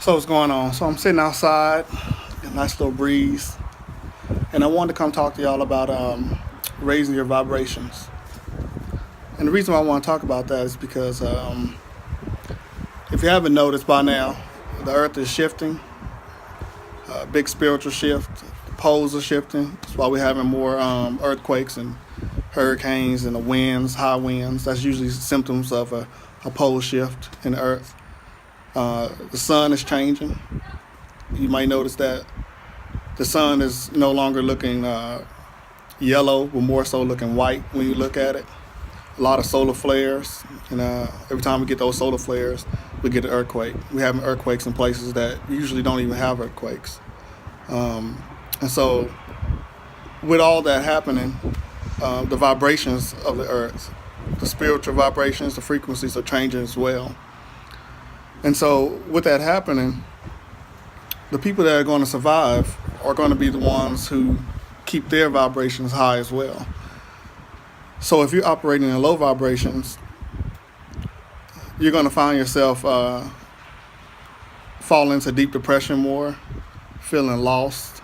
So what's going on? So I'm sitting outside, a nice little breeze, and I wanted to come talk to y'all about raising your vibrations. And the reason why I want to talk about that is because if you haven't noticed by now, the Earth is shifting, a big spiritual shift. The poles are shifting. That's why we're having more earthquakes and hurricanes and the winds, high winds. That's usually symptoms of a pole shift in the Earth. The sun is changing. You might notice that the sun is no longer looking yellow, but more so looking white when you look at it. A lot of solar flares, and every time we get those solar flares, we get an earthquake. We have earthquakes in places that usually don't even have earthquakes. And so, with all that happening, the vibrations of the earth, the spiritual vibrations, the frequencies are changing as well. And so, with that happening, the people that are going to survive are going to be the ones who keep their vibrations high as well. So if you're operating in low vibrations, you're going to find yourself fall into deep depression more, feeling lost,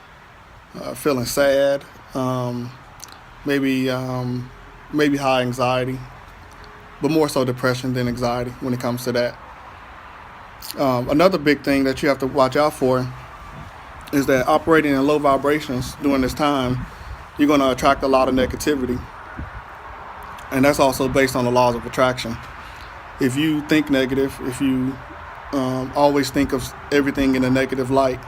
feeling sad, maybe maybe high anxiety, but more so depression than anxiety when it comes to that. Another big thing that you have to watch out for is that operating in low vibrations during this time, you're going to attract a lot of negativity. And that's also based on the laws of attraction. If you think negative, if you always think of everything in a negative light,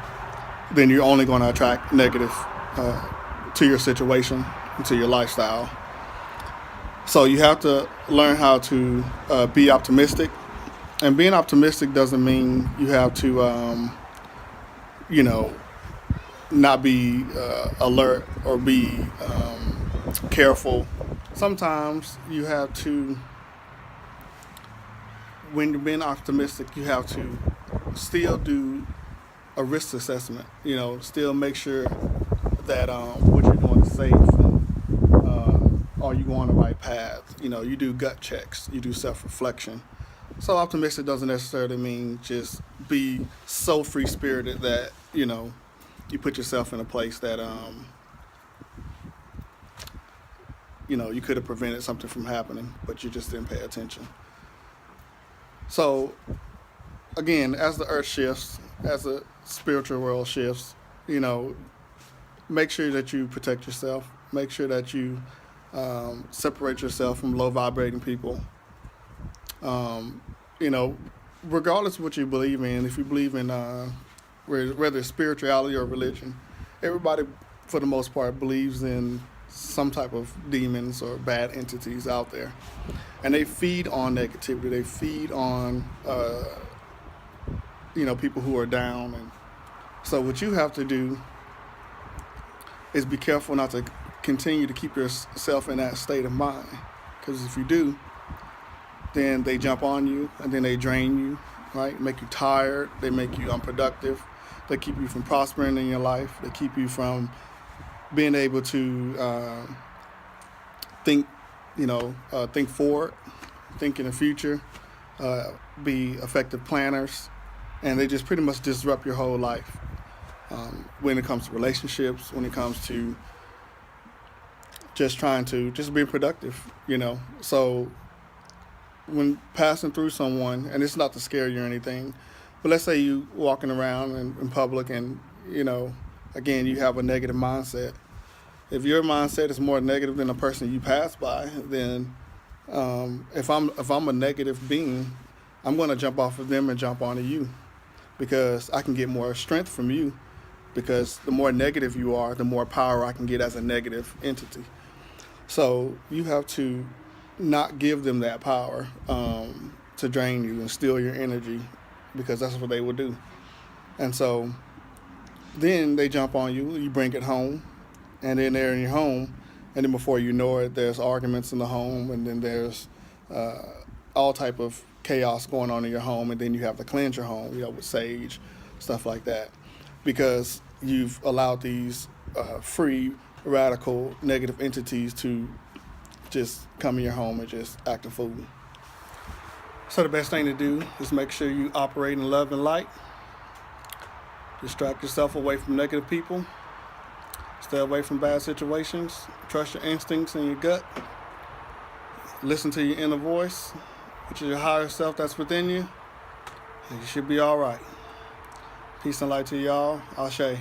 then you're only going to attract negative to your situation and to your lifestyle. So you have to learn how to be optimistic. And being optimistic doesn't mean you have to, not be alert or be careful. Sometimes you have to, when you're being optimistic, you have to still do a risk assessment. Still make sure that what you're doing is safe and are you going the right path. You do gut checks, you do self-reflection. So optimistic doesn't necessarily mean just be so free-spirited that, you put yourself in a place that, you could have prevented something from happening, but you just didn't pay attention. So, again, as the earth shifts, as the spiritual world shifts, make sure that you protect yourself. Make sure that you separate yourself from low vibrating people. Regardless of what you believe in, if you believe in whether it's spirituality or religion, everybody, for the most part, believes in some type of demons or bad entities out there. And they feed on negativity. They feed on, people who are down. And so what you have to do is be careful not to continue to keep yourself in that state of mind. Because if you do, then they jump on you and then they drain you, right? Make you tired. They make you unproductive. They keep you from prospering in your life. They keep you from being able to think, think forward, think in the future, be effective planners, and they just pretty much disrupt your whole life when it comes to relationships, when it comes to just trying to just be productive, So when passing through someone, and it's not to scare you or anything, but let's say you walking around in public and, again, you have a negative mindset. If your mindset is more negative than the person you pass by, then if I'm a negative being, I'm going to jump off of them and jump onto you because I can get more strength from you because the more negative you are, the more power I can get as a negative entity. So you have to not give them that power to drain you and steal your energy because that's what they will do. And so then they jump on you, you bring it home, and then they're in your home, and then before you know it, there's arguments in the home, and then there's all type of chaos going on in your home, and then you have to cleanse your home, with sage, stuff like that, because you've allowed these free, radical, negative entities to just come in your home and just act a fool. So the best thing to do is make sure you operate in love and light, Distract yourself away from negative people. Stay away from bad situations. Trust your instincts and your gut. Listen to your inner voice, which is your higher self that's within you. And you should be all right. Peace and light to y'all. Ashe.